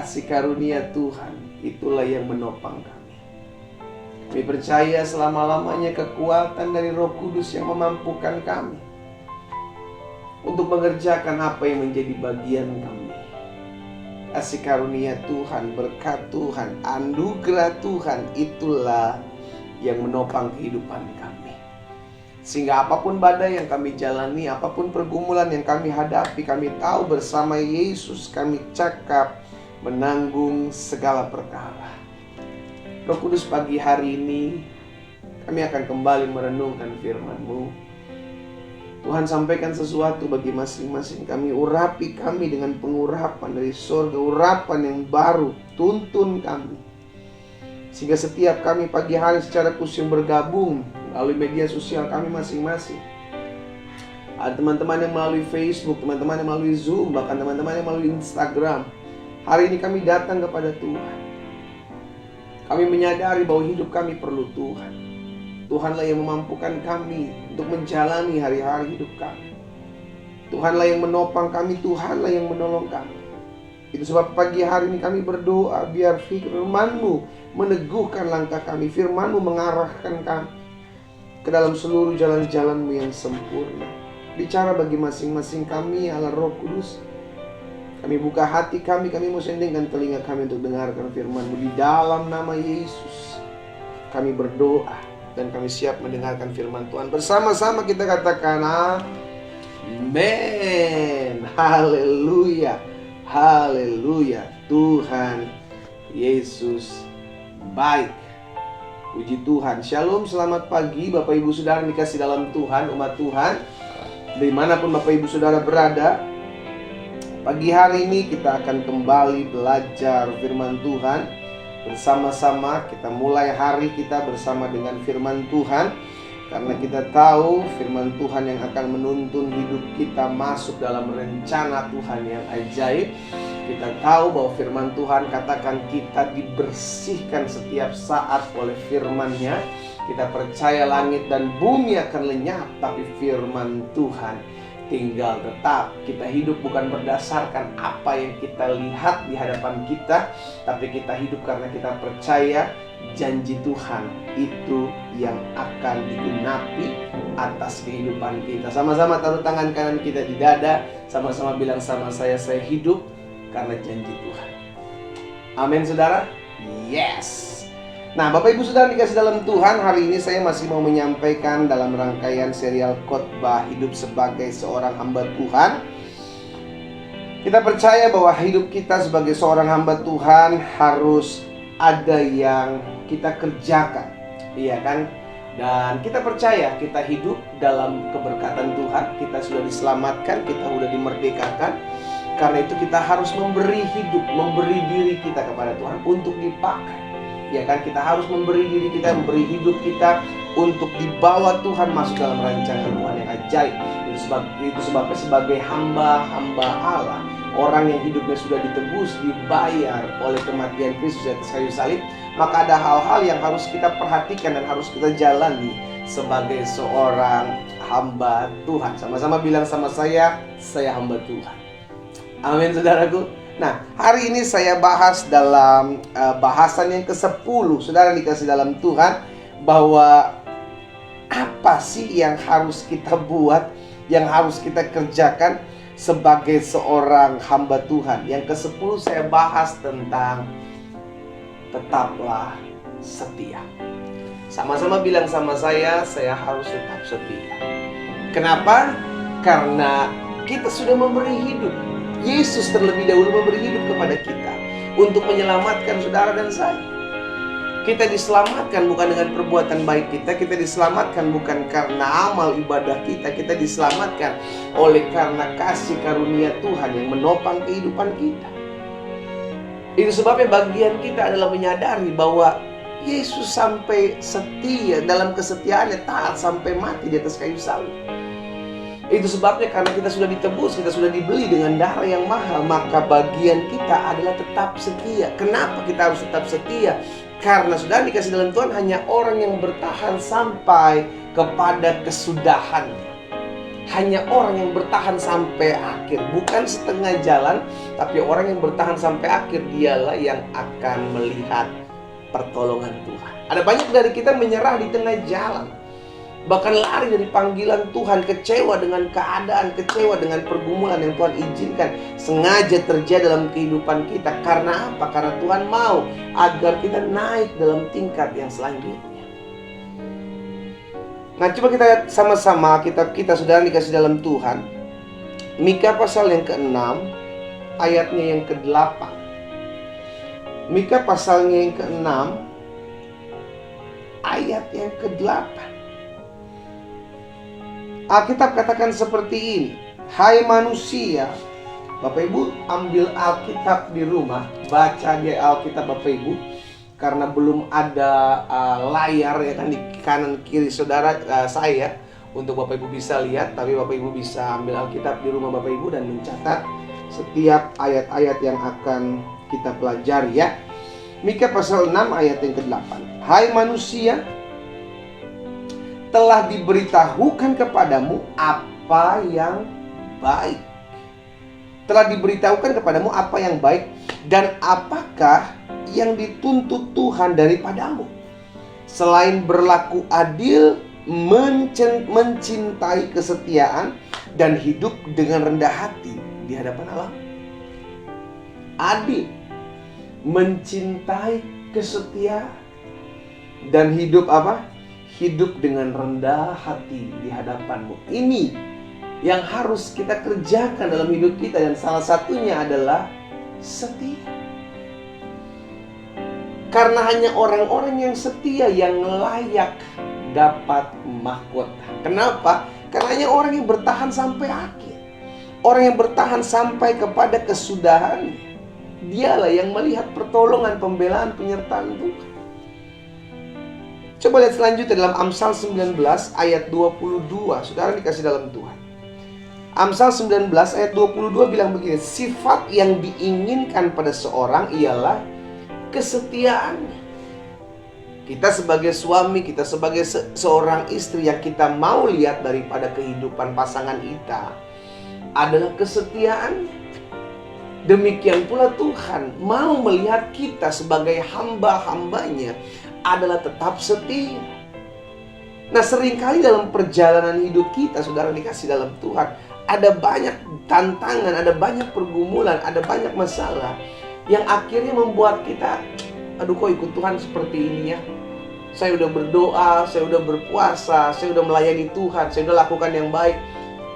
kasih karunia Tuhan itulah yang menopang kami. Kami percaya selama-lamanya kekuatan dari Roh Kudus yang memampukan kami untuk mengerjakan apa yang menjadi bagian kami. Kasih karunia Tuhan, berkat Tuhan, anugerah Tuhan itulah yang menopang kehidupan kami. Sehingga apapun badai yang kami jalani, apapun pergumulan yang kami hadapi, kami tahu bersama Yesus kami cakap menanggung segala perkara. Roh Kudus, pagi hari ini kami akan kembali merenungkan firman-Mu. Tuhan, sampaikan sesuatu bagi masing-masing kami. Urapi kami dengan pengurapan dari surga, urapan yang baru. Tuntun kami, sehingga setiap kami pagi hari secara khusus yang bergabung melalui media sosial kami masing-masing. Ada teman-teman yang melalui Facebook, teman-teman yang melalui Zoom, bahkan teman-teman yang melalui Instagram. Hari ini kami datang kepada Tuhan. Kami menyadari bahwa hidup kami perlu Tuhan. Tuhanlah yang memampukan kami untuk menjalani hari-hari hidup kami. Tuhanlah yang menopang kami, Tuhanlah yang menolong kami. Itu sebab pagi hari ini kami berdoa, biar firman-Mu meneguhkan langkah kami, firman-Mu mengarahkan kami ke dalam seluruh jalan-jalan-Mu yang sempurna. Bicara bagi masing-masing kami, Allah Roh Kudus. Kami buka hati kami mau sendingkan telinga kami untuk dengarkan firman-Mu. Di dalam nama Yesus kami berdoa dan kami siap mendengarkan firman Tuhan. Bersama-sama kita katakan amin. Haleluya. Haleluya. Tuhan Yesus baik. Puji Tuhan. Shalom, selamat pagi Bapak Ibu Saudara yang dikasih dalam Tuhan, umat Tuhan, dimanapun Bapak Ibu Saudara berada. Pagi hari ini kita akan kembali belajar firman Tuhan. Bersama-sama kita mulai hari kita bersama dengan firman Tuhan. Karena kita tahu firman Tuhan yang akan menuntun hidup kita masuk dalam rencana Tuhan yang ajaib. Kita tahu bahwa firman Tuhan katakan kita dibersihkan setiap saat oleh firman-Nya. Kita percaya langit dan bumi akan lenyap, tapi firman Tuhan tinggal tetap. Kita hidup bukan berdasarkan apa yang kita lihat di hadapan kita, tapi kita hidup karena kita percaya janji Tuhan itu yang akan digenapi atas kehidupan kita. Sama-sama taruh tangan kanan kita di dada, sama-sama bilang sama saya hidup karena janji Tuhan. Amin saudara? Yes. Nah, Bapak Ibu Saudara dikasih dalam Tuhan, hari ini saya masih mau menyampaikan dalam rangkaian serial khotbah hidup sebagai seorang hamba Tuhan. Kita percaya bahwa hidup kita sebagai seorang hamba Tuhan harus ada yang kita kerjakan, iya kan? Dan kita percaya kita hidup dalam keberkatan Tuhan. Kita sudah diselamatkan, kita sudah dimerdekakan. Karena itu kita harus memberi hidup, memberi diri kita kepada Tuhan untuk dipakai. Ya kan, kita harus memberi diri kita, memberi hidup kita untuk dibawa Tuhan masuk dalam rancangan Tuhan yang ajaib. Itu sebabnya sebagai hamba-hamba Allah, orang yang hidupnya sudah ditebus, dibayar oleh kematian Kristus di atas kayu salib, maka ada hal-hal yang harus kita perhatikan dan harus kita jalani sebagai seorang hamba Tuhan. Sama-sama bilang sama saya hamba Tuhan. Amin saudaraku. Nah, hari ini saya bahas dalam bahasan yang ke-10, saudara dikasih dalam Tuhan, bahwa apa sih yang harus kita buat, yang harus kita kerjakan sebagai seorang hamba Tuhan. Yang ke-10 saya bahas tentang tetaplah setia. Sama-sama bilang sama saya harus tetap setia. Kenapa? Karena kita sudah memberi hidup. Yesus terlebih dahulu memberi hidup kepada kita untuk menyelamatkan saudara dan saya. Kita diselamatkan bukan dengan perbuatan baik kita. Kita diselamatkan bukan karena amal ibadah kita. Kita diselamatkan oleh karena kasih karunia Tuhan yang menopang kehidupan kita. Itu sebabnya bagian kita adalah menyadari bahwa Yesus sampai setia, dalam kesetiaannya taat sampai mati di atas kayu salib. Itu sebabnya karena kita sudah ditebus, kita sudah dibeli dengan darah yang mahal, maka bagian kita adalah tetap setia. Kenapa kita harus tetap setia? Karena sudah dikasih dalam Tuhan hanya orang yang bertahan sampai kepada kesudahannya. hanya orang yang bertahan sampai akhir, bukan setengah jalan, tapi orang yang bertahan sampai akhir, dialah yang akan melihat pertolongan Tuhan. Ada banyak dari kita menyerah di tengah jalan, bahkan lari dari panggilan Tuhan, kecewa dengan keadaan, kecewa dengan pergumulan yang Tuhan izinkan sengaja terjadi dalam kehidupan kita. Karena apa? Karena Tuhan mau agar kita naik dalam tingkat yang selanjutnya. Nah, coba kita lihat sama-sama kitab kita, saudara dikasih dalam Tuhan. Mika pasal yang ke-6, ayatnya yang ke-8. Mika pasalnya yang ke-6, ayat yang ke-8. Alkitab katakan seperti ini. Hai manusia, Bapak Ibu ambil Alkitab di rumah, baca di Alkitab Bapak Ibu. Karena belum ada layar ya kan di kanan kiri saudara saya untuk Bapak Ibu bisa lihat, tapi Bapak Ibu bisa ambil Alkitab di rumah Bapak Ibu dan mencatat setiap ayat-ayat yang akan kita pelajari ya. Mika pasal 6 ayat yang ke-8. Hai manusia, telah diberitahukan kepadamu apa yang baik. Telah diberitahukan kepadamu apa yang baik, dan apakah yang dituntut Tuhan daripadamu, selain berlaku adil, mencintai kesetiaan, dan hidup dengan rendah hati di hadapan Allah. Adil, mencintai kesetiaan, dan hidup apa? Hidup dengan rendah hati di hadapanmu. Ini yang harus kita kerjakan dalam hidup kita, dan salah satunya adalah setia. Karena hanya orang-orang yang setia yang layak dapat mahkota. Kenapa? Karena hanya orang yang bertahan sampai akhir, orang yang bertahan sampai kepada kesudahan, dialah yang melihat pertolongan, pembelaan, penyertaan Tuhan. Coba lihat selanjutnya dalam Amsal 19 ayat 22. Saudara dikasih dalam Tuhan. Amsal 19 ayat 22 bilang begini. Sifat yang diinginkan pada seorang ialah kesetiaannya. Kita sebagai suami, kita sebagai seorang istri, yang kita mau lihat daripada kehidupan pasangan kita adalah kesetiaannya. Demikian pula Tuhan mau melihat kita sebagai hamba-hambanya adalah tetap setia. Nah, seringkali dalam perjalanan hidup kita, saudara dikasih dalam Tuhan, ada banyak tantangan, ada banyak pergumulan, ada banyak masalah yang akhirnya membuat kita, aduh kok ikut Tuhan seperti ini ya. Saya udah berdoa, saya udah berpuasa, saya udah melayani Tuhan, saya udah lakukan yang baik,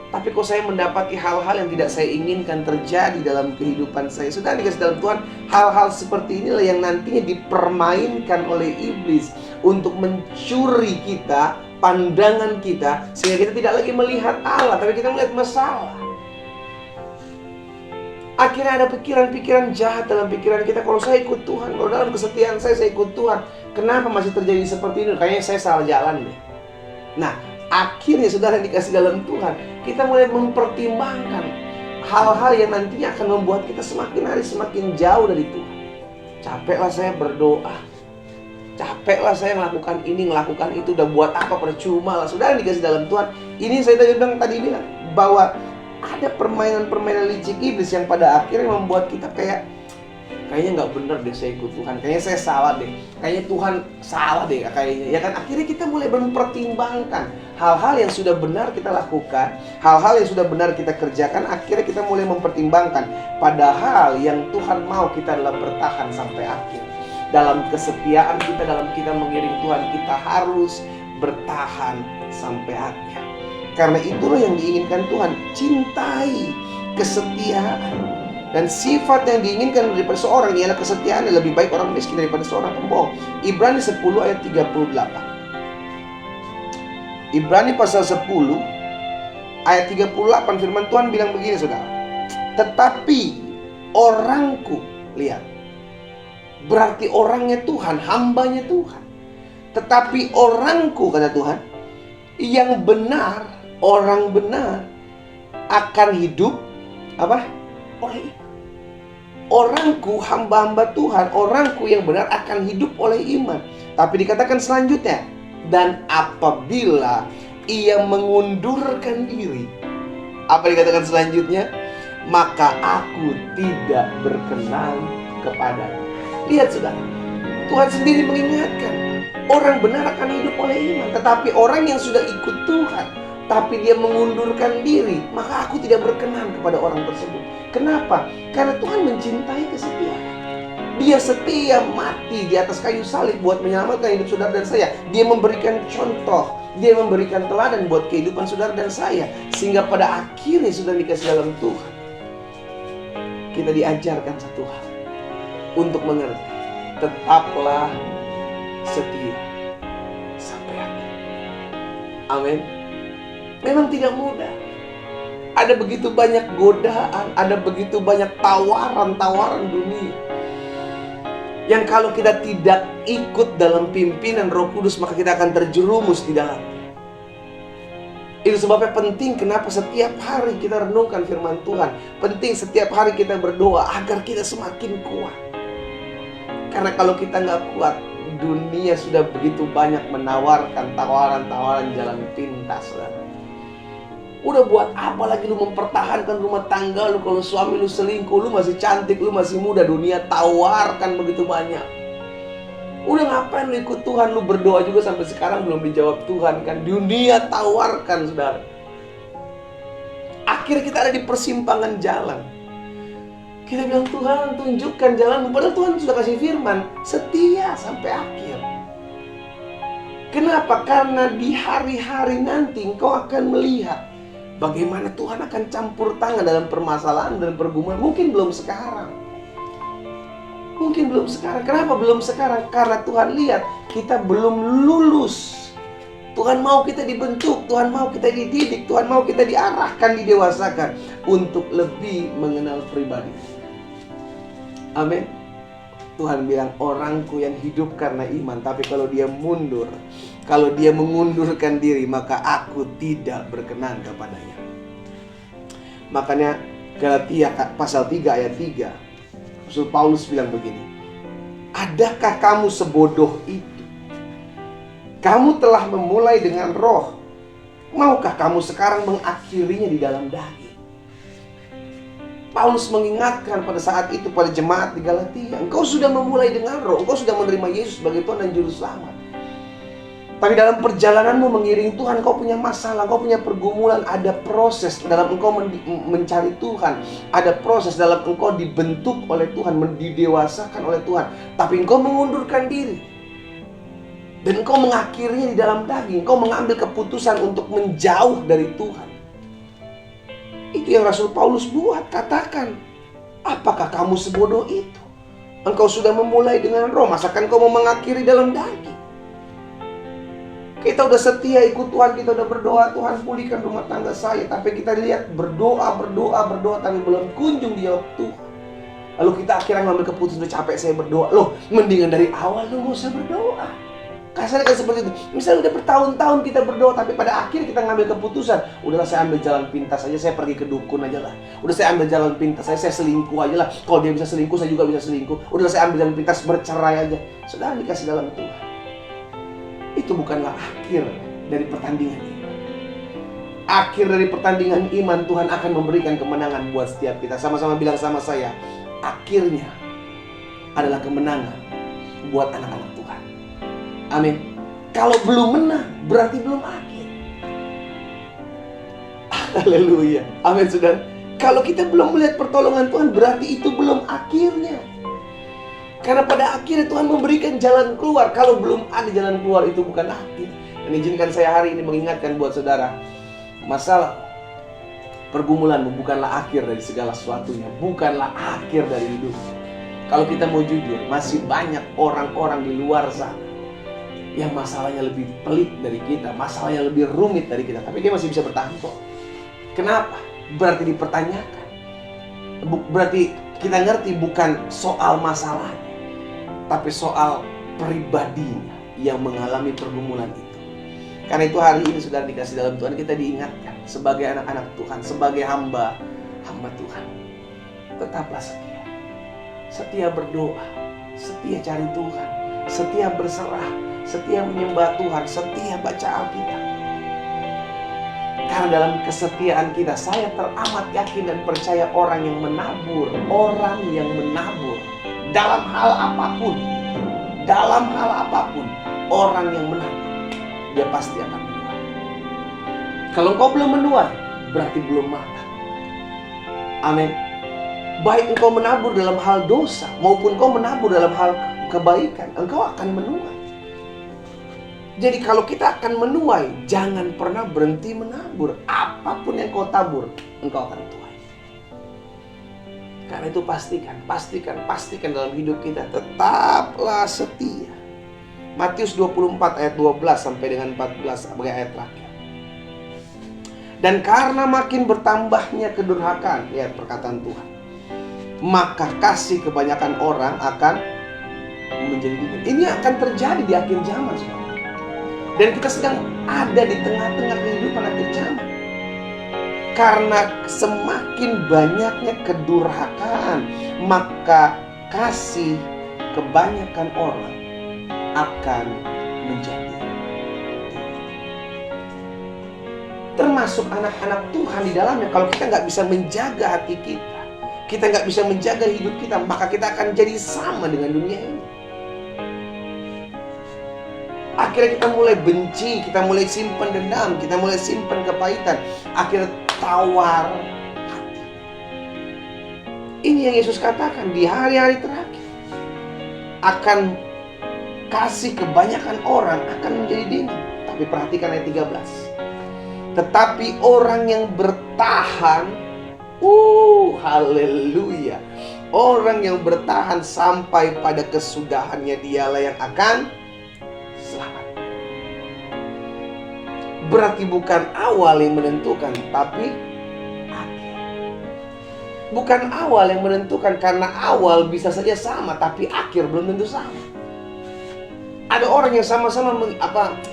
tapi kok saya mendapati hal-hal yang tidak saya inginkan terjadi dalam kehidupan saya. Sudah dikasih dalam Tuhan, hal-hal seperti inilah yang nantinya dipermainkan oleh iblis untuk mencuri kita, pandangan kita, sehingga kita tidak lagi melihat Allah, tapi kita melihat masalah. Akhirnya ada pikiran-pikiran jahat dalam pikiran kita. Kalau saya ikut Tuhan, kalau dalam kesetiaan saya ikut Tuhan, kenapa masih terjadi seperti ini? Kayaknya saya salah jalan deh. Nah, akhirnya saudara dikasih dalam Tuhan, kita mulai mempertimbangkan hal-hal yang nantinya akan membuat kita semakin hari semakin jauh dari Tuhan. Capeklah saya berdoa, capeklah saya melakukan ini, melakukan itu, udah buat apa, percuma lah. Saudara dikasih dalam Tuhan, ini saya tadi bilang bahwa ada permainan-permainan licik iblis yang pada akhirnya membuat kita kayaknya nggak bener deh saya ikut Tuhan, kayaknya saya salah deh, kayaknya Tuhan salah deh kayaknya, ya kan. Akhirnya kita mulai mempertimbangkan hal-hal yang sudah benar kita lakukan, hal-hal yang sudah benar kita kerjakan. Akhirnya kita mulai mempertimbangkan, padahal yang Tuhan mau kita adalah bertahan sampai akhir. Dalam kesetiaan kita, dalam kita mengiring Tuhan, kita harus bertahan sampai akhir. Karena itulah yang diinginkan Tuhan, cintai kesetiaan. Dan sifat yang diinginkan daripada seorang ialah kesetiaan. Yang lebih baik orang miskin daripada seorang pembohong. Ibrani 10 ayat 38. Ibrani pasal 10 ayat 38, firman Tuhan bilang begini, saudara. Tetapi orangku, lihat, berarti orangnya Tuhan, hambanya Tuhan. Tetapi orangku, kata Tuhan, yang benar, orang benar akan hidup apa? Oleh iman. Orangku, hamba-hamba Tuhan, orangku yang benar akan hidup oleh iman. Tapi dikatakan selanjutnya, dan apabila ia mengundurkan diri, apa dikatakan selanjutnya? Maka aku tidak berkenan kepadanya. Lihat saudara, Tuhan sendiri mengingatkan, orang benar akan hidup oleh iman. Tetapi orang yang sudah ikut Tuhan, tapi dia mengundurkan diri, maka aku tidak berkenan kepada orang tersebut. Kenapa? Karena Tuhan mencintai kesetiaan. Dia setia mati di atas kayu salib buat menyelamatkan hidup saudara dan saya. Dia memberikan contoh, dia memberikan teladan buat kehidupan saudara dan saya. Sehingga pada akhirnya sudah dikasih dalam Tuhan, kita diajarkan satu hal untuk mengerti, tetaplah setia sampai akhir. Amin. Memang tidak mudah. Ada begitu banyak godaan, ada begitu banyak tawaran-tawaran dunia, yang kalau kita tidak ikut dalam pimpinan Roh Kudus, maka kita akan terjerumus di dalam. Itu sebabnya penting kenapa setiap hari kita renungkan firman Tuhan. Penting setiap hari kita berdoa agar kita semakin kuat. Karena kalau kita nggak kuat, dunia sudah begitu banyak menawarkan tawaran-tawaran jalan pintas. Udah buat apa lagi lu mempertahankan rumah tangga lu kalau suami lu selingkuh, lu masih cantik, lu masih muda, dunia tawarkan begitu banyak. Udah ngapain lu ikut Tuhan, lu berdoa juga sampai sekarang belum dijawab Tuhan kan. Dunia tawarkan saudara. Akhirnya kita ada di persimpangan jalan. Kita bilang Tuhan tunjukkan jalan, padahal Tuhan sudah kasih firman, setia sampai akhir. Kenapa? Karena di hari-hari nanti engkau akan melihat bagaimana Tuhan akan campur tangan dalam permasalahan dan pergumulan. Mungkin belum sekarang. Mungkin belum sekarang. Kenapa belum sekarang? Karena Tuhan lihat kita belum lulus. Tuhan mau kita dibentuk, Tuhan mau kita dididik, Tuhan mau kita diarahkan, didewasakan untuk lebih mengenal pribadi. Amin. Tuhan bilang, orangku yang hidup karena iman, tapi kalau dia mundur, kalau dia mengundurkan diri, maka aku tidak berkenan kepadanya. Makanya Galatia pasal 3 ayat 3, Rasul Paulus bilang begini, adakah kamu sebodoh itu? Kamu telah memulai dengan roh, maukah kamu sekarang mengakhirinya di dalam daging? Paulus mengingatkan pada saat itu pada jemaat di Galatia, engkau sudah memulai dengan roh, engkau sudah menerima Yesus sebagai Tuhan dan Juru Selamat. Tapi dalam perjalananmu mengiring Tuhan, kau punya masalah, kau punya pergumulan, ada proses dalam engkau mencari Tuhan, ada proses dalam engkau dibentuk oleh Tuhan, didewasakan oleh Tuhan. Tapi engkau mengundurkan diri, dan engkau mengakhirinya di dalam daging, engkau mengambil keputusan untuk menjauh dari Tuhan. Itu yang Rasul Paulus buat, katakan, apakah kamu sebodoh itu? Engkau sudah memulai dengan roh, masakan kau mau mengakhiri dalam daging? Kita udah setia ikut Tuhan, kita udah berdoa, Tuhan pulihkan rumah tangga saya. Tapi kita lihat berdoa, tapi belum kunjung dijawab Tuhan. Lalu kita akhirnya ngambil keputusan, udah capek saya berdoa. Loh, mendingan dari awal lu gak usah berdoa. Kasarnya kan seperti itu. Misalnya udah bertahun-tahun kita berdoa, tapi pada akhir kita ngambil keputusan, udahlah saya ambil jalan pintas aja, saya pergi ke dukun aja lah. Udah saya ambil jalan pintas, saya selingkuh aja lah. Kalau dia bisa selingkuh, saya juga bisa selingkuh. Udahlah saya ambil jalan pintas, bercerai aja. Sudah dikasih dalam Tuhan. Itu bukanlah akhir dari pertandingan iman. Akhir dari pertandingan iman, Tuhan akan memberikan kemenangan buat setiap kita. Sama-sama bilang sama saya, akhirnya adalah kemenangan buat anak-anak Tuhan. Amin. Kalau belum menang, berarti belum akhir. Haleluya. Amin, saudara. Kalau kita belum melihat pertolongan Tuhan, berarti itu belum akhirnya. Karena pada akhirnya Tuhan memberikan jalan keluar. Kalau belum ada jalan keluar, itu bukan akhir. Dan izinkan saya hari ini mengingatkan buat saudara, masalah pergumulanmu bukanlah akhir dari segala sesuatunya, bukanlah akhir dari hidup. Kalau kita mau jujur, masih banyak orang-orang di luar sana yang masalahnya lebih pelik dari kita, masalahnya lebih rumit dari kita, tapi dia masih bisa bertahan kok. Kenapa? Berarti dipertanyakan. Berarti kita ngerti bukan soal masalahnya, tapi soal pribadinya yang mengalami pergumulan itu. Karena itu hari ini sudah dikasih dalam Tuhan, kita diingatkan sebagai anak-anak Tuhan, sebagai hamba Tuhan, tetaplah setia. Setia berdoa, setia cari Tuhan, setia berserah, setia menyembah Tuhan, setia baca Alkitab. Karena dalam kesetiaan kita, saya teramat yakin dan percaya orang yang menabur dalam hal apapun, orang yang menabur, dia pasti akan menuai. Kalau engkau belum menuai, berarti belum matang. Amin. Baik engkau menabur dalam hal dosa maupun engkau menabur dalam hal kebaikan, engkau akan menuai. Jadi kalau kita akan menuai, jangan pernah berhenti menabur. Apapun yang kau tabur, engkau akan tuai. Karena itu pastikan dalam hidup kita, tetaplah setia. Matius 24 ayat 12 sampai dengan 14 sebagai ayat terakhir. Dan karena makin bertambahnya kedurhakaan, lihat perkataan Tuhan, maka kasih kebanyakan orang akan menjadi dingin. Ini akan terjadi di akhir zaman, saudara. Dan kita sedang ada di tengah-tengah kehidupan akhir zaman. Karena semakin banyaknya kedurhakaan, maka kasih kebanyakan orang akan menjadi dingin. Termasuk anak-anak Tuhan di dalamnya. Kalau kita nggak bisa menjaga hati kita nggak bisa menjaga hidup kita, maka kita akan jadi sama dengan dunia ini. Akhirnya kita mulai benci, kita mulai simpan dendam, kita mulai simpan kepahitan. Akhirnya tawar hati. Ini yang Yesus katakan di hari-hari terakhir. Akan kasih kebanyakan orang akan menjadi dingin. Tapi perhatikan ayat 13. Tetapi orang yang bertahan, haleluya. Orang yang bertahan sampai pada kesudahannya, dialah yang akan selamat. Berarti bukan awal yang menentukan, tapi akhir. Bukan awal yang menentukan, karena awal bisa saja sama, tapi akhir belum tentu sama. Ada orang yang sama-sama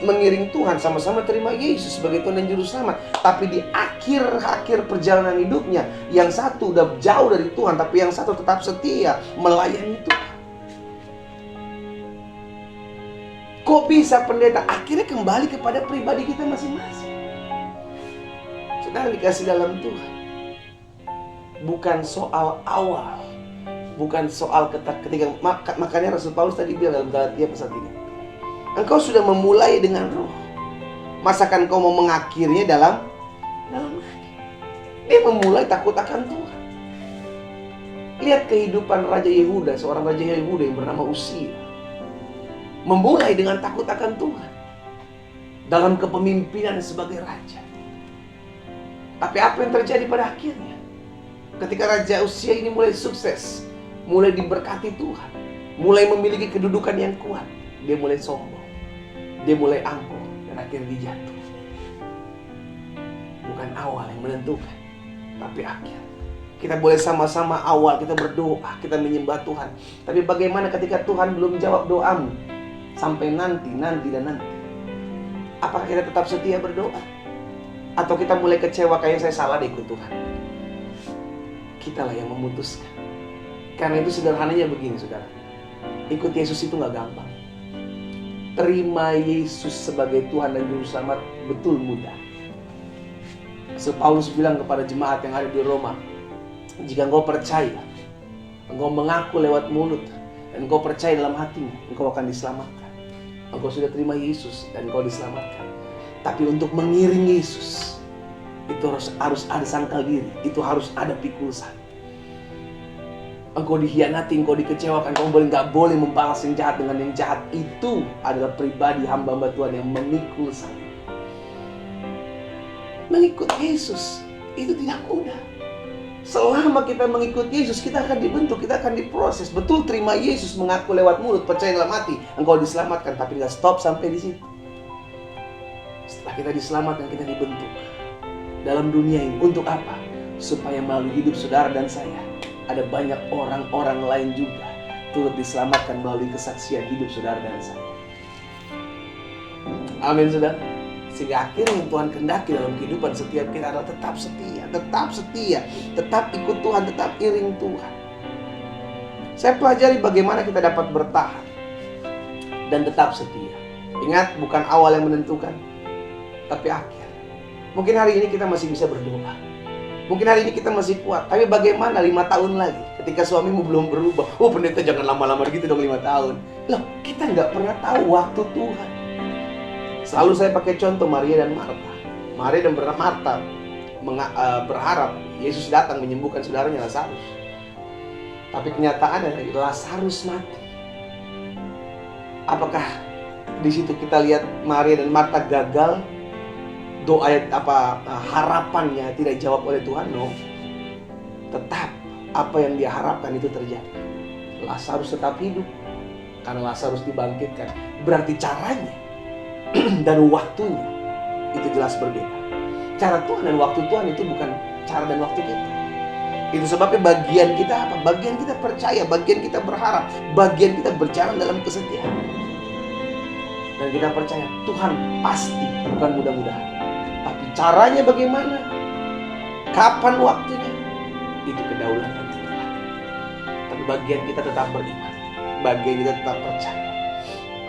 mengiring Tuhan, sama-sama terima Yesus sebagai Tuhan dan Juru Selamat, tapi di akhir perjalanan hidupnya, yang satu udah jauh dari Tuhan, tapi yang satu tetap setia melayani Tuhan. Kok bisa pendeta? Akhirnya kembali kepada pribadi kita masing-masing. Saudara dikasih dalam Tuhan, bukan soal awal, bukan soal ketika. Makanya Rasul Paulus tadi bilang dalam Galatia pasal 3, engkau sudah memulai dengan roh, masakan kau mau mengakhirnya dalam hati? Dia memulai takut akan Tuhan. Lihat kehidupan Raja Yehuda, seorang Raja Yehuda yang bernama Uzia. Memulai dengan takut akan Tuhan dalam kepemimpinan sebagai raja. Tapi apa yang terjadi pada akhirnya? Ketika Raja Uzia ini mulai sukses, mulai diberkati Tuhan, mulai memiliki kedudukan yang kuat, dia mulai sombong, dia mulai angkuh, dan akhirnya dia jatuh. Bukan awal yang menentukan, tapi akhir. Kita boleh sama-sama awal, kita berdoa, kita menyembah Tuhan. Tapi bagaimana ketika Tuhan belum jawab doamu? Sampai nanti. Apakah kita tetap setia berdoa? Atau kita mulai kecewa, kayak saya salah deh ikut Tuhan? Kitalah yang memutuskan. Karena itu sederhananya begini, saudara. Ikut Yesus itu gak gampang. Terima Yesus sebagai Tuhan dan Juru Selamat betul mudah. So Paulus bilang kepada jemaat yang ada di Roma, jika engkau percaya, engkau mengaku lewat mulut, dan engkau percaya dalam hatimu, engkau akan diselamatkan. Engkau sudah terima Yesus dan engkau diselamatkan. Tapi untuk mengiring Yesus, itu harus ada sangkal diri, itu harus ada pikul salib. Engkau dikhianati, engkau dikecewakan, engkau nggak boleh membalas yang jahat dengan yang jahat. Itu adalah pribadi hamba-hamba Tuhan yang memikul salib. Mengikut Yesus itu tidak mudah. Selama kita mengikut Yesus, kita akan dibentuk, kita akan diproses. Betul, terima Yesus, mengaku lewat mulut, percaya dalam hati, engkau diselamatkan. Tapi nggak stop sampai di situ. Setelah kita diselamatkan, kita dibentuk dalam dunia ini. Untuk apa? Supaya melalui hidup saudara dan saya, ada banyak orang-orang lain juga turut diselamatkan melalui kesaksian hidup saudara dan saya. Amin, saudara. Sehingga akhirnya Tuhan kehendaki dalam kehidupan setiap kita adalah tetap setia, tetap ikut Tuhan, tetap iring Tuhan. Saya pelajari bagaimana kita dapat bertahan dan tetap setia. Ingat, bukan awal yang menentukan, tapi akhir. Mungkin hari ini kita masih bisa berdoa. Mungkin hari ini kita masih kuat. Tapi bagaimana 5 tahun lagi ketika suamimu belum berubah? Oh pendeta, jangan lama-lama gitu dong 5 tahun. Loh, kita nggak pernah tahu waktu Tuhan. Selalu saya pakai contoh Maria dan Marta. Maria dan Marta berharap Yesus datang menyembuhkan saudaranya Lazarus. Tapi kenyataannya Lazarus mati. Apakah di situ kita lihat Maria dan Marta gagal? Doa harapannya tidak jawab oleh Tuhan? No. Tetap apa yang dia harapkan itu terjadi. Lazarus tetap hidup karena Lazarus dibangkitkan. Berarti caranya dan waktunya itu jelas berbeda. Cara Tuhan dan waktu Tuhan itu bukan cara dan waktu kita. Itu sebabnya bagian kita apa? Bagian kita percaya, bagian kita berharap, bagian kita berjalan dalam kesetiaan. Dan kita percaya Tuhan pasti, bukan mudah-mudahan. Tapi caranya bagaimana? Kapan waktunya? Itu kedaulatan Tuhan. Tapi bagian kita tetap beriman, bagian kita tetap percaya.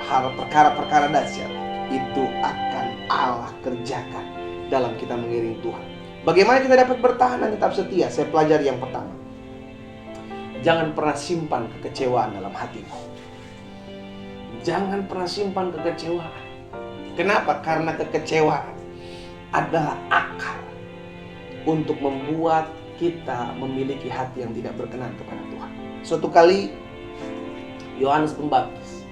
Perkara-perkara dahsyat itu akan Allah kerjakan dalam kita mengiring Tuhan. Bagaimana kita dapat bertahan dan tetap setia? Saya pelajari yang pertama. Jangan pernah simpan kekecewaan dalam hatimu. Jangan pernah simpan kekecewaan. Kenapa? Karena kekecewaan adalah akal untuk membuat kita memiliki hati yang tidak berkenan kepada Tuhan. Suatu kali Yohanes Pembaptis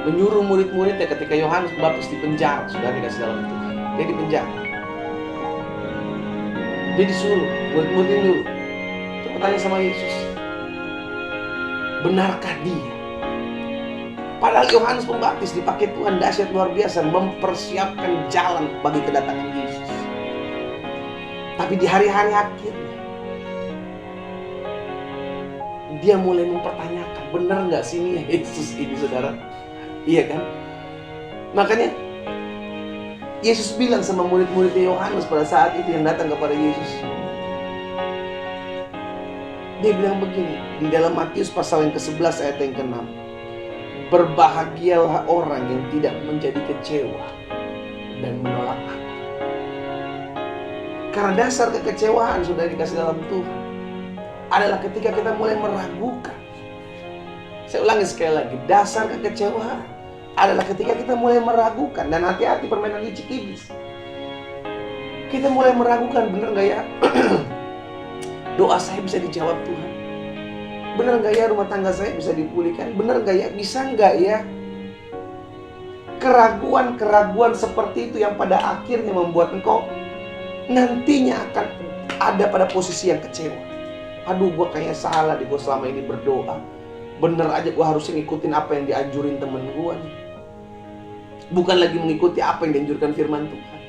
menyuruh murid-muridnya ketika Yohanes Pembaptis dipenjara, sudah dikasih dalam Tuhan. Dia dipenjara. Dia disuruh, murid-muridnya dulu. Coba tanya sama Yesus. Benarkah dia? Padahal Yohanes Pembaptis dipakai Tuhan dahsyat luar biasa mempersiapkan jalan bagi kedatangan Yesus. Tapi di hari-hari akhirnya dia mulai mempertanyakan, benar nggak sih ini Yesus ini, saudara? Iya kan? Makanya Yesus bilang sama murid-muridnya Yohanes pada saat itu yang datang kepada Yesus. Dia bilang begini di dalam Matius pasal yang ke-11 ayat yang ke-6. Berbahagialah orang yang tidak menjadi kecewa dan menolak aku. Karena dasar kekecewaan sudah dikasih dalam Tuhan adalah ketika kita mulai meragukan. Saya ulangi sekali lagi, dasar kekecewaan adalah ketika kita mulai meragukan. Dan hati-hati permainan licik iblis. Kita mulai meragukan, bener gak ya doa saya bisa dijawab Tuhan? Bener gak ya rumah tangga saya bisa dipulihkan? Bener gak ya? Bisa gak ya? Keraguan-keraguan seperti itu yang pada akhirnya membuat engkau nantinya akan ada pada posisi yang kecewa. Aduh, gue kayaknya salah deh, gue selama ini berdoa. Bener aja gue harusnya ngikutin apa yang dianjurin temen gue nih. Bukan lagi mengikuti apa yang dianjurkan firman Tuhan.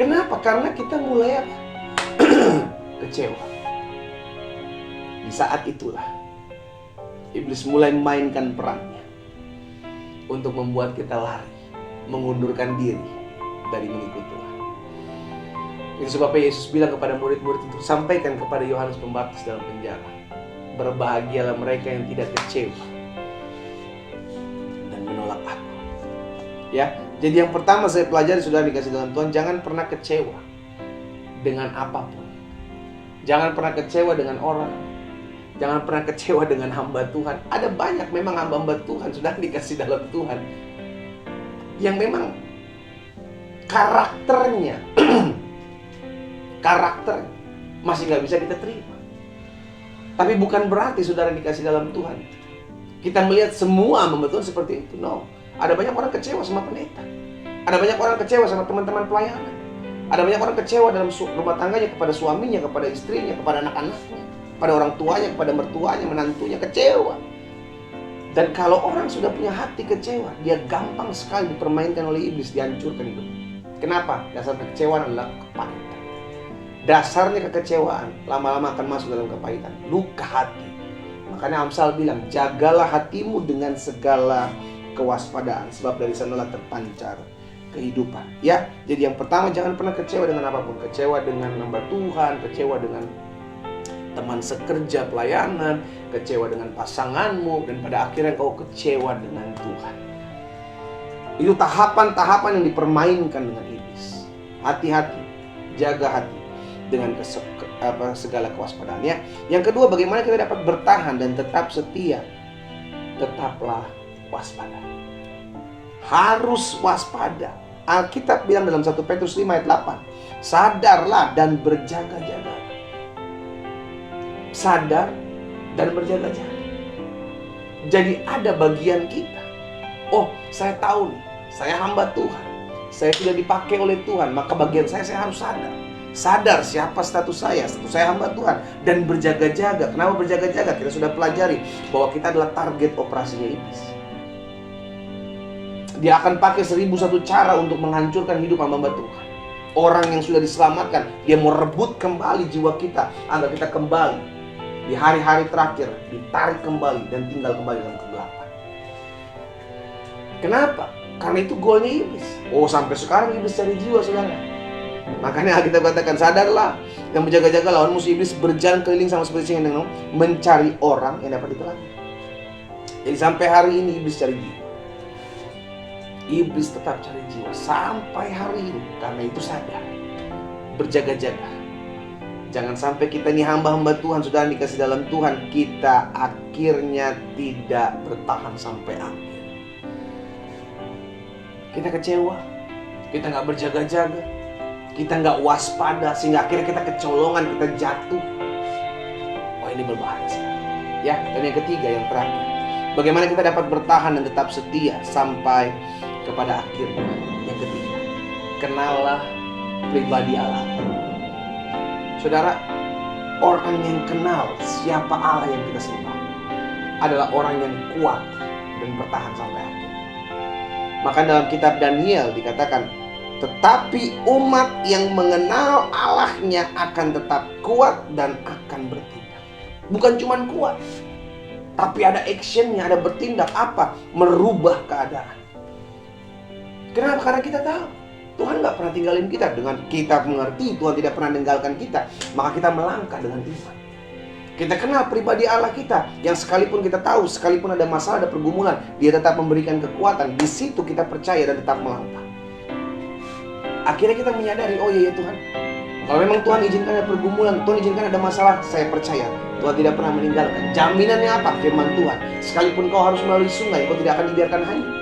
Kenapa? Karena kita mulai apa? Kecewa. Di saat itulah iblis mulai mainkan perannya untuk membuat kita lari, mengundurkan diri dari mengikuti Tuhan. Itu sebabnya Yesus bilang kepada murid-murid itu, sampaikan kepada Yohanes Pembaptis dalam penjara, berbahagialah mereka yang tidak kecewa dan menolak aku. Ya, jadi yang pertama saya pelajari sudah dikasih dalam Tuhan, jangan pernah kecewa dengan apapun. Jangan pernah kecewa dengan orang. Jangan pernah kecewa dengan hamba Tuhan. Ada banyak memang hamba-hamba Tuhan sudah dikasih dalam Tuhan yang memang karakternya masih nggak bisa kita terima. Tapi bukan berarti saudara dikasih dalam Tuhan kita melihat semua hamba Tuhan seperti itu. No. Ada banyak orang kecewa sama pendeta. Ada banyak orang kecewa sama teman-teman pelayanan. Ada banyak orang kecewa dalam rumah tangganya, kepada suaminya, kepada istrinya, kepada anak-anaknya, pada orang tuanya, kepada mertuanya, menantunya, kecewa. Dan kalau orang sudah punya hati kecewa, dia gampang sekali dipermainkan oleh iblis, dihancurkan hidup. Kenapa? Dasar kekecewaan adalah kepahitan. Dasarnya kekecewaan lama-lama akan masuk dalam kepahitan, luka hati. Makanya Amsal bilang, jagalah hatimu dengan segala kewaspadaan, sebab dari sanalah terpancar kehidupan. Ya, jadi yang pertama, jangan pernah kecewa dengan apapun. Kecewa dengan hamba Tuhan, kecewa dengan teman sekerja pelayanan, kecewa dengan pasanganmu, dan pada akhirnya kau kecewa dengan Tuhan. Itu tahapan-tahapan yang dipermainkan dengan iblis. Hati-hati, jaga hati dengan segala kewaspadaan ya. Yang kedua, bagaimana kita dapat bertahan dan tetap setia? Tetaplah waspada. Harus waspada. Alkitab bilang dalam 1 Petrus 5 ayat 8, sadarlah dan berjaga-jaga. Sadar dan berjaga-jaga. Jadi ada bagian kita. Oh, saya tahu nih, saya hamba Tuhan, saya sudah dipakai oleh Tuhan, maka bagian saya harus sadar. Sadar siapa status saya hamba Tuhan. Dan berjaga-jaga. Kenapa berjaga-jaga? Kita sudah pelajari bahwa kita adalah target operasinya iblis. Dia akan pakai 1001 cara untuk menghancurkan hidup hamba Tuhan. Orang yang sudah diselamatkan, dia mau rebut kembali jiwa kita agar kita kembali di hari-hari terakhir, ditarik kembali dan tinggal kembali dalam kegelapan. Kenapa? Karena itu goalnya iblis. Oh, sampai sekarang iblis cari jiwa, saudara. Makanya kita katakan, sadarlah dan berjaga-jaga, lawan musuh iblis berjalan keliling sama seperti singa yang mencari orang yang dapat ditelan. Jadi sampai hari ini iblis cari jiwa. Iblis tetap cari jiwa sampai hari ini. Karena itu sadar, berjaga-jaga. Jangan sampai kita ini hamba-hamba Tuhan, sudah dikasih dalam Tuhan, kita akhirnya tidak bertahan sampai akhir. Kita kecewa, kita nggak berjaga-jaga, kita nggak waspada, sehingga akhirnya kita kecolongan, kita jatuh. Wah, ini berbahaya sekali. Ya, dan yang ketiga, yang terakhir, bagaimana kita dapat bertahan dan tetap setia sampai kepada akhirnya. Yang ketiga, kenallah pribadi Allah. Saudara, orang yang kenal siapa Allah yang kita sembah adalah orang yang kuat dan bertahan sampai akhir. Maka dalam kitab Daniel dikatakan, tetapi umat yang mengenal Allahnya akan tetap kuat dan akan bertindak. Bukan cuma kuat, tapi ada actionnya, ada bertindak. Apa? Merubah keadaan. Kenapa? Karena kita tahu Tuhan gak pernah tinggalin kita. Dengan kita mengerti Tuhan tidak pernah meninggalkan kita, maka kita melangkah dengan iman. Kita kenal pribadi Allah kita, yang sekalipun kita tahu, sekalipun ada masalah, ada pergumulan, Dia tetap memberikan kekuatan. Di situ kita percaya dan tetap melangkah. Akhirnya kita menyadari, oh iya ya Tuhan, kalau memang Tuhan izinkan ada pergumulan, Tuhan izinkan ada masalah, saya percaya Tuhan tidak pernah meninggalkan. Jaminannya apa? Firman Tuhan. Sekalipun kau harus melalui sungai, kau tidak akan dibiarkan hanyut.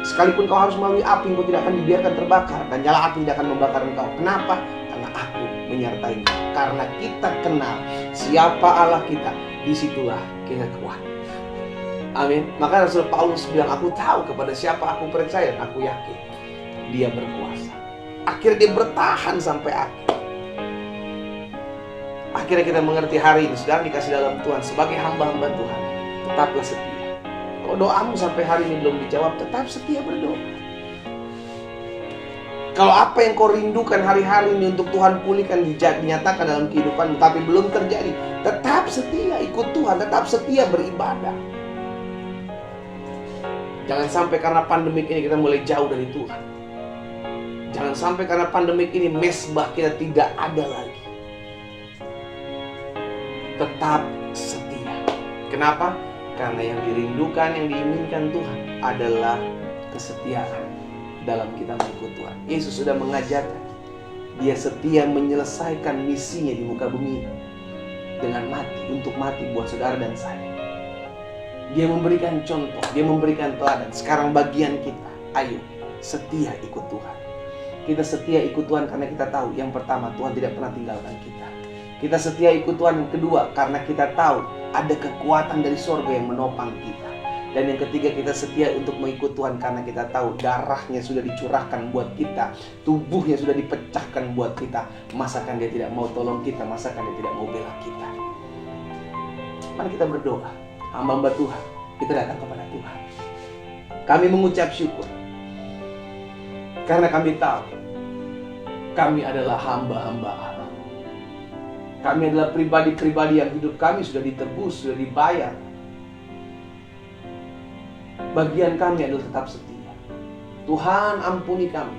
Sekalipun kau harus melalui api, kau tidak akan dibiarkan terbakar, dan nyala api tidak akan membakar engkau. Kenapa? Karena aku menyertai engkau. Karena kita kenal siapa Allah kita, disitulah kita kuat. Amin. Maka Rasul Paulus bilang, aku tahu kepada siapa aku percaya, dan aku yakin Dia berkuasa. Akhirnya dia bertahan sampai akhir. Akhirnya kita mengerti hari ini, saudara dikasih dalam Tuhan, sebagai hamba-hamba Tuhan, tetaplah setia. Kalau doamu sampai hari ini belum dijawab, tetap setia berdoa. Kalau apa yang kau rindukan hari-hari ini untuk Tuhan pulihkan, dinyatakan dalam kehidupanmu, tapi belum terjadi, tetap setia ikut Tuhan, tetap setia beribadah. Jangan sampai karena pandemik ini kita mulai jauh dari Tuhan. Jangan sampai karena pandemik ini mesbah kita tidak ada lagi. Tetap setia. Kenapa? Karena yang dirindukan, yang diinginkan Tuhan adalah kesetiaan dalam kita mengikut Tuhan. Yesus sudah mengajarkan, Dia setia menyelesaikan misinya di muka bumi dengan mati, untuk mati buat saudara dan saya. Dia memberikan contoh, Dia memberikan teladan. Sekarang bagian kita, ayo setia ikut Tuhan. Kita setia ikut Tuhan karena kita tahu, yang pertama, Tuhan tidak pernah tinggalkan kita. Kita setia ikut Tuhan yang kedua, karena kita tahu ada kekuatan dari sorga yang menopang kita. Dan yang ketiga, kita setia untuk mengikut Tuhan karena kita tahu darahnya sudah dicurahkan buat kita, tubuhnya sudah dipecahkan buat kita. Masakan Dia tidak mau tolong kita, masakan Dia tidak mau bela kita. Mari kita berdoa, hamba-hamba Tuhan, kita datang kepada Tuhan. Kami mengucap syukur karena kami tahu kami adalah hamba-hamba Allah. Kami adalah pribadi-pribadi yang hidup kami sudah ditebus, sudah dibayar. Bagian kami adalah tetap setia. Tuhan, ampuni kami.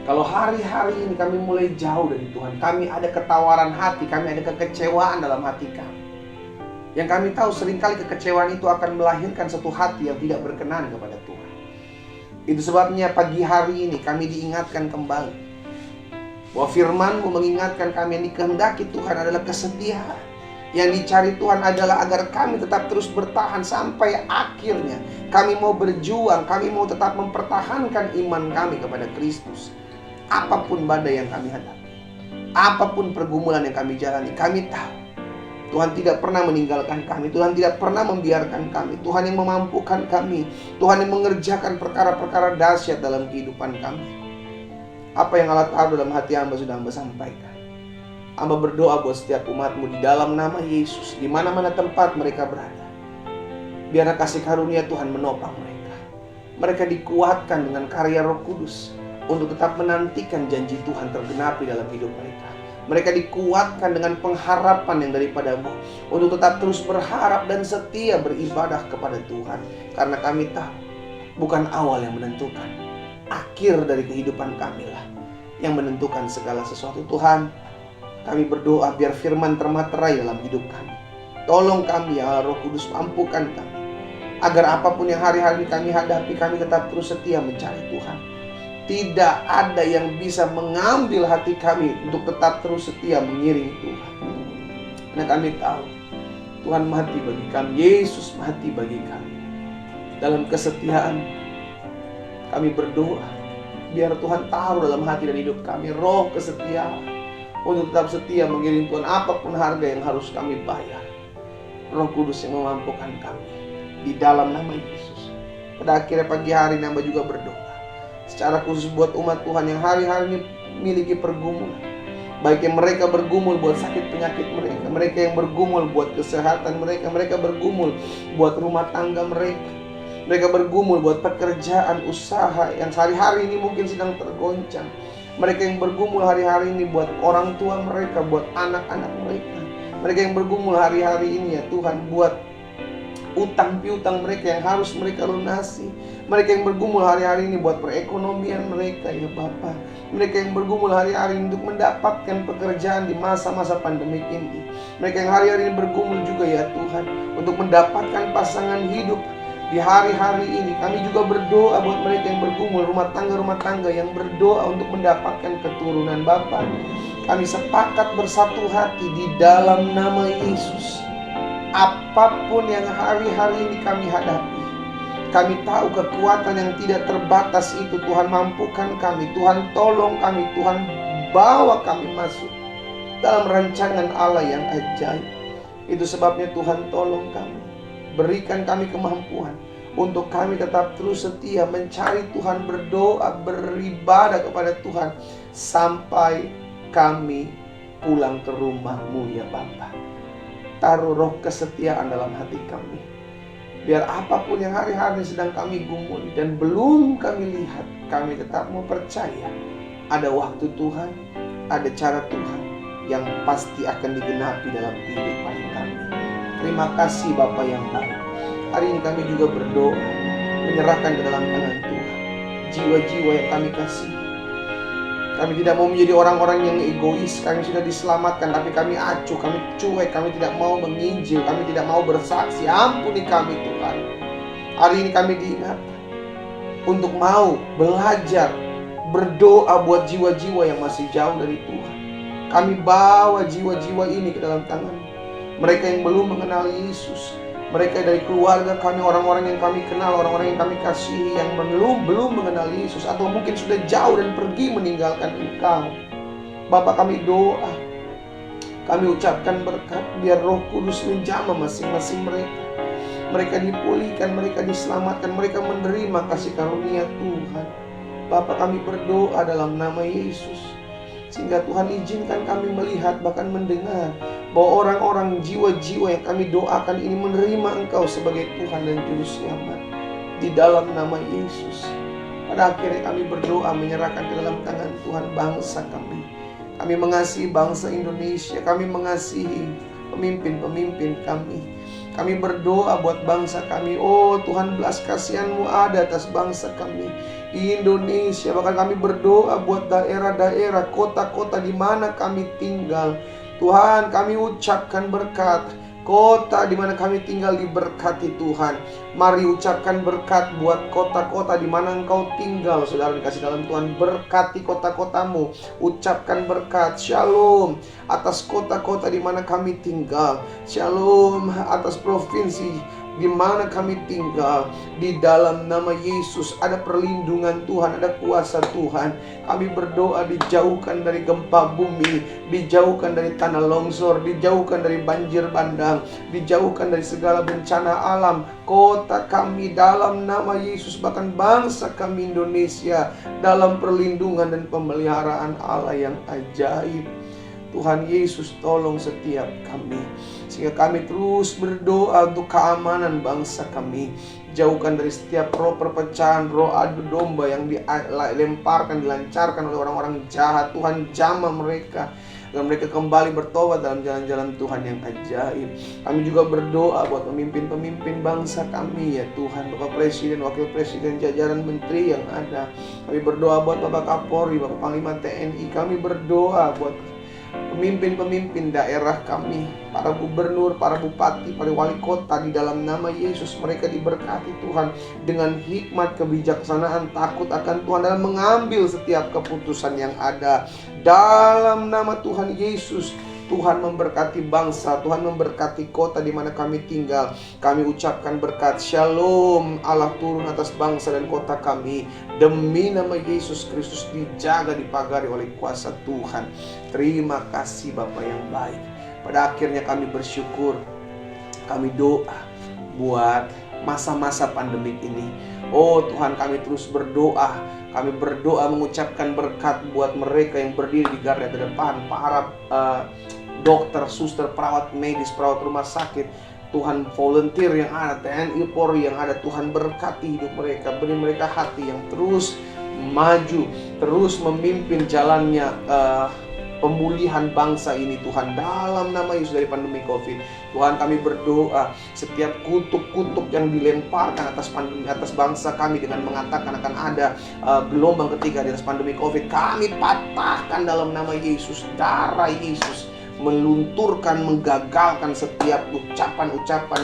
Kalau hari-hari ini kami mulai jauh dari Tuhan, kami ada ketawaran hati, kami ada kekecewaan dalam hati kami. Yang kami tahu seringkali kekecewaan itu akan melahirkan satu hati yang tidak berkenan kepada Tuhan. Itu sebabnya pagi hari ini kami diingatkan kembali bahwa firman-Mu mengingatkan kami yang dikehendaki Tuhan adalah kesetiaan. Yang dicari Tuhan adalah agar kami tetap terus bertahan sampai akhirnya. Kami mau berjuang, kami mau tetap mempertahankan iman kami kepada Kristus. Apapun badai yang kami hadapi, apapun pergumulan yang kami jalani, kami tahu Tuhan tidak pernah meninggalkan kami. Tuhan tidak pernah membiarkan kami. Tuhan yang memampukan kami. Tuhan yang mengerjakan perkara-perkara dahsyat dalam kehidupan kami. Apa yang Allah taruh dalam hati hamba sudah hamba sampaikan. Hamba berdoa buat setiap umat-Mu di dalam nama Yesus, di mana-mana tempat mereka berada. Biarlah kasih karunia Tuhan menopang mereka. Mereka dikuatkan dengan karya Roh Kudus untuk tetap menantikan janji Tuhan tergenapi dalam hidup mereka. Mereka dikuatkan dengan pengharapan yang daripada-Mu untuk tetap terus berharap dan setia beribadah kepada Tuhan. Karena kami tahu bukan awal yang menentukan, akhir dari kehidupan kamilah yang menentukan segala sesuatu. Tuhan, kami berdoa biar firman termaterai dalam hidup kami. Tolong kami ya Roh Kudus, mampukan kami agar apapun yang hari-hari kami hadapi, kami tetap terus setia mencari Tuhan. Tidak ada yang bisa mengambil hati kami untuk tetap terus setia mengiringi Tuhan. Karena kami tahu Tuhan mati bagi kami, Yesus mati bagi kami. Dalam kesetiaan kami berdoa, biar Tuhan taruh dalam hati dan hidup kami roh kesetiaan untuk tetap setia mengiring Tuhan apapun harga yang harus kami bayar. Roh Kudus yang memampukan kami di dalam nama Yesus. Pada akhirnya pagi hari hamba juga berdoa secara khusus buat umat Tuhan yang hari-hari ini memiliki pergumulan. Baik yang mereka bergumul buat sakit penyakit mereka, mereka yang bergumul buat kesehatan mereka, mereka bergumul buat rumah tangga mereka, mereka bergumul buat pekerjaan usaha yang sehari-hari ini mungkin sedang tergoncang. Mereka yang bergumul hari-hari ini buat orang tua mereka, buat anak-anak mereka. Mereka yang bergumul hari-hari ini ya Tuhan buat utang piutang mereka yang harus mereka lunasi. Mereka yang bergumul hari-hari ini buat perekonomian mereka ya Bapa. Mereka yang bergumul hari-hari untuk mendapatkan pekerjaan di masa-masa pandemi ini. Mereka yang hari-hari ini bergumul juga ya Tuhan untuk mendapatkan pasangan hidup. Di hari-hari ini kami juga berdoa buat mereka yang bergumul, rumah tangga yang berdoa untuk mendapatkan keturunan Bapa. Kami sepakat bersatu hati di dalam nama Yesus. Apapun yang hari-hari ini kami hadapi, kami tahu kekuatan yang tidak terbatas itu Tuhan mampukan kami. Tuhan tolong kami, Tuhan bawa kami masuk dalam rancangan Allah yang ajaib. Itu sebabnya Tuhan tolong kami, berikan kami kemampuan untuk kami tetap terus setia mencari Tuhan, berdoa, beribadah kepada Tuhan sampai kami pulang ke rumah-Mu ya Bapa. Taruh roh kesetiaan dalam hati kami, biar apapun yang hari-hari sedang kami gumuli dan belum kami lihat, kami tetap mau percaya ada waktu Tuhan, ada cara Tuhan yang pasti akan digenapi dalam kehidupan kami. Terima kasih Bapa yang baik. Hari ini kami juga berdoa, menyerahkan ke dalam tangan Tuhan jiwa-jiwa yang kami kasih. Kami tidak mau menjadi orang-orang yang egois. Kami sudah diselamatkan, tapi kami acuh, kami cuek, kami tidak mau menginjil, kami tidak mau bersaksi. Ampuni kami Tuhan. Hari ini kami diingatkan untuk mau belajar berdoa buat jiwa-jiwa yang masih jauh dari Tuhan. Kami bawa jiwa-jiwa ini ke dalam tangan mereka yang belum mengenal Yesus. Mereka dari keluarga kami, orang-orang yang kami kenal, orang-orang yang kami kasihi, yang belum mengenal Yesus, atau mungkin sudah jauh dan pergi meninggalkan Engkau. Bapa, kami doa, kami ucapkan berkat, biar Roh Kudus menjamah masing-masing mereka. Mereka dipulihkan, mereka diselamatkan, mereka menerima kasih karunia Tuhan. Bapa, kami berdoa dalam nama Yesus, sehingga Tuhan izinkan kami melihat, bahkan mendengar, bahwa orang-orang jiwa-jiwa yang kami doakan ini menerima Engkau sebagai Tuhan dan Juru Selamat. Di dalam nama Yesus. Pada akhirnya kami berdoa menyerahkan ke dalam tangan Tuhan bangsa kami. Kami mengasihi bangsa Indonesia. Kami mengasihi pemimpin-pemimpin kami. Kami berdoa buat bangsa kami. Oh Tuhan, belas kasihan-Mu ada atas bangsa kami Indonesia. Bahkan kami berdoa buat daerah-daerah, kota-kota di mana kami tinggal. Tuhan, kami ucapkan berkat. Kota di mana kami tinggal diberkati Tuhan. Mari ucapkan berkat buat kota-kota di mana Engkau tinggal. Saudara dikasih dalam Tuhan, berkati kota-kotamu. Ucapkan berkat. Shalom atas kota-kota di mana kami tinggal. Shalom atas provinsi di mana kami tinggal. Di dalam nama Yesus ada perlindungan Tuhan, ada kuasa Tuhan. Kami berdoa dijauhkan dari gempa bumi, dijauhkan dari tanah longsor, dijauhkan dari banjir bandang, dijauhkan dari segala bencana alam. Kota kami dalam nama Yesus, bahkan bangsa kami Indonesia dalam perlindungan dan pemeliharaan Allah yang ajaib. Tuhan Yesus, tolong setiap kami, sehingga kami terus berdoa untuk keamanan bangsa kami. Jauhkan dari setiap roh perpecahan, roh adu domba yang dilemparkan, dilancarkan oleh orang-orang jahat. Tuhan, jamah mereka agar mereka kembali bertobat dalam jalan-jalan Tuhan yang ajaib. Kami juga berdoa buat pemimpin-pemimpin bangsa kami, ya Tuhan, Bapak Presiden, Wakil Presiden, jajaran menteri yang ada. Kami berdoa buat Bapak Kapolri, Bapak Panglima TNI. Kami berdoa buat pemimpin-pemimpin daerah kami, para gubernur, para bupati, para wali kota. Di dalam nama Yesus mereka diberkati Tuhan dengan hikmat, kebijaksanaan, takut akan Tuhan dalam mengambil setiap keputusan yang ada. Dalam nama Tuhan Yesus, Tuhan memberkati bangsa, Tuhan memberkati kota di mana kami tinggal. Kami ucapkan berkat. Shalom Allah turun atas bangsa dan kota kami. Demi nama Yesus Kristus dijaga, dipagari oleh kuasa Tuhan. Terima kasih Bapa yang baik. Pada akhirnya kami bersyukur. Kami doa buat masa-masa pandemik ini. Oh Tuhan, kami terus berdoa. Kami berdoa mengucapkan berkat buat mereka yang berdiri di garda terdepan, para dokter, suster, perawat medis, perawat rumah sakit. Tuhan, volunteer yang ada, TNI, Polri yang ada. Tuhan, berkati hidup mereka, beri mereka hati yang terus maju, terus memimpin jalannya pemulihan bangsa ini Tuhan, dalam nama Yesus, dari pandemi COVID. Tuhan, kami berdoa setiap kutuk-kutuk yang dilemparkan atas pandemi, atas bangsa kami dengan mengatakan akan ada gelombang ketiga di atas pandemi COVID, kami patahkan dalam nama Yesus. Darah Yesus melunturkan, menggagalkan setiap ucapan-ucapan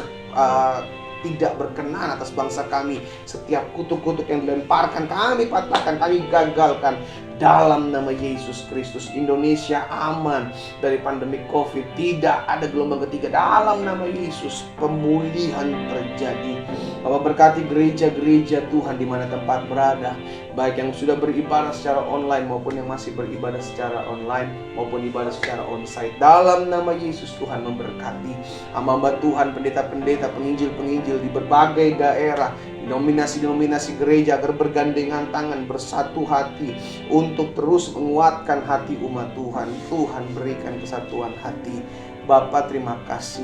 tidak berkenan atas bangsa kami. Setiap kutuk-kutuk yang dilemparkan kami patahkan, kami gagalkan dalam nama Yesus Kristus. Indonesia aman dari pandemi COVID, tidak ada gelombang ketiga dalam nama Yesus. Pemulihan terjadi. Bapak berkati gereja-gereja Tuhan di mana tempat berada, baik yang sudah beribadah secara online maupun yang masih beribadah secara online maupun ibadah secara onsite. Dalam nama Yesus Tuhan memberkati hamba-hamba Tuhan, pendeta-pendeta, penginjil-penginjil di berbagai daerah, denominasi-denominasi gereja, agar bergandengan tangan, bersatu hati untuk terus menguatkan hati umat Tuhan. Tuhan, berikan kesatuan hati. Bapa, terima kasih.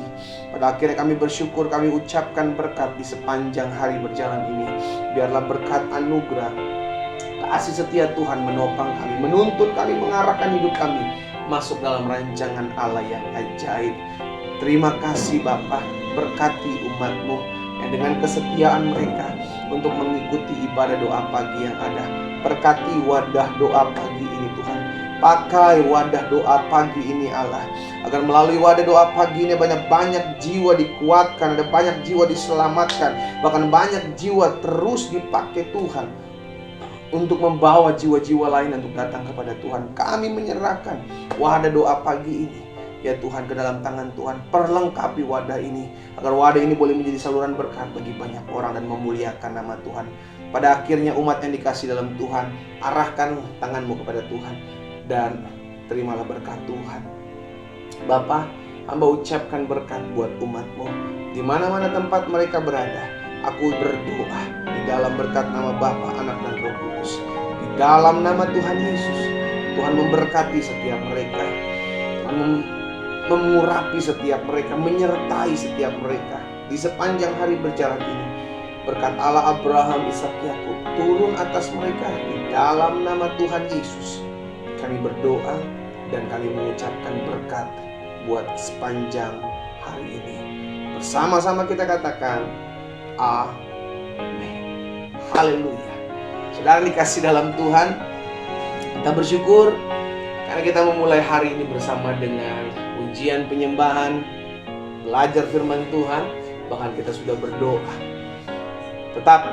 Pada akhirnya kami bersyukur, kami ucapkan berkat di sepanjang hari berjalan ini. Biarlah berkat anugerah, kasih setia Tuhan menopang kami, menuntun kami, mengarahkan hidup kami masuk dalam rancangan Allah yang ajaib. Terima kasih Bapa, berkati umat-Mu yang dengan kesetiaan mereka untuk mengikuti ibadah doa pagi yang ada. Berkati wadah doa pagi ini Tuhan. Pakai wadah doa pagi ini Allah, agar melalui wadah doa pagi ini banyak jiwa dikuatkan, ada banyak jiwa diselamatkan, bahkan banyak jiwa terus dipakai Tuhan untuk membawa jiwa-jiwa lain untuk datang kepada Tuhan. Kami menyerahkan wadah doa pagi ini, ya Tuhan, ke dalam tangan Tuhan. Perlengkapi wadah ini, agar wadah ini boleh menjadi saluran berkat bagi banyak orang dan memuliakan nama Tuhan. Pada akhirnya umat yang dikasih dalam Tuhan, arahkan tanganmu kepada Tuhan dan terimalah berkat Tuhan. Bapa, hamba ucapkan berkat buat umat-Mu di mana-mana tempat mereka berada. Aku berdoa di dalam berkat nama Bapa, Anak dan Roh Kudus. Di dalam nama Tuhan Yesus, Tuhan memberkati setiap mereka, Tuhan mengurapi setiap mereka, menyertai setiap mereka di sepanjang hari berjalan ini. Berkat Allah Abraham, Ishak, Yakub turun atas mereka di dalam nama Tuhan Yesus. Kami berdoa dan kami mengucapkan berkat buat sepanjang hari ini. Bersama-sama kita katakan amin. Haleluya. Saudara dikasih dalam Tuhan, kita bersyukur karena kita memulai hari ini bersama dengan pujian penyembahan belajar firman Tuhan, bahkan kita sudah berdoa. Tetap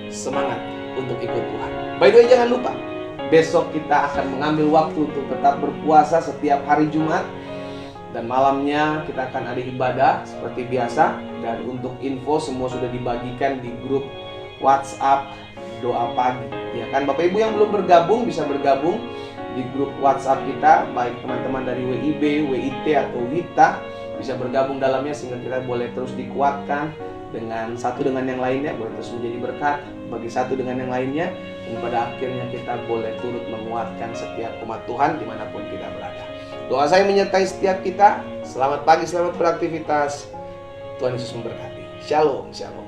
semangat untuk ikut Tuhan. By the way, jangan lupa, besok kita akan mengambil waktu untuk tetap berpuasa setiap hari Jumat. Dan malamnya kita akan ada ibadah seperti biasa. Dan untuk info semua sudah dibagikan di grup WhatsApp doa pagi. Ya kan, Bapak Ibu yang belum bergabung bisa bergabung di grup WhatsApp kita. Baik teman-teman dari WIB, WIT atau WITA bisa bergabung dalamnya sehingga kita boleh terus dikuatkan dengan satu dengan yang lainnya, boleh terus menjadi berkat bagi satu dengan yang lainnya. Dan pada akhirnya kita boleh turut menguatkan setiap umat Tuhan dimanapun kita berada. Doa saya menyertai setiap kita. Selamat pagi, selamat beraktivitas. Tuhan Yesus memberkati. Shalom, shalom.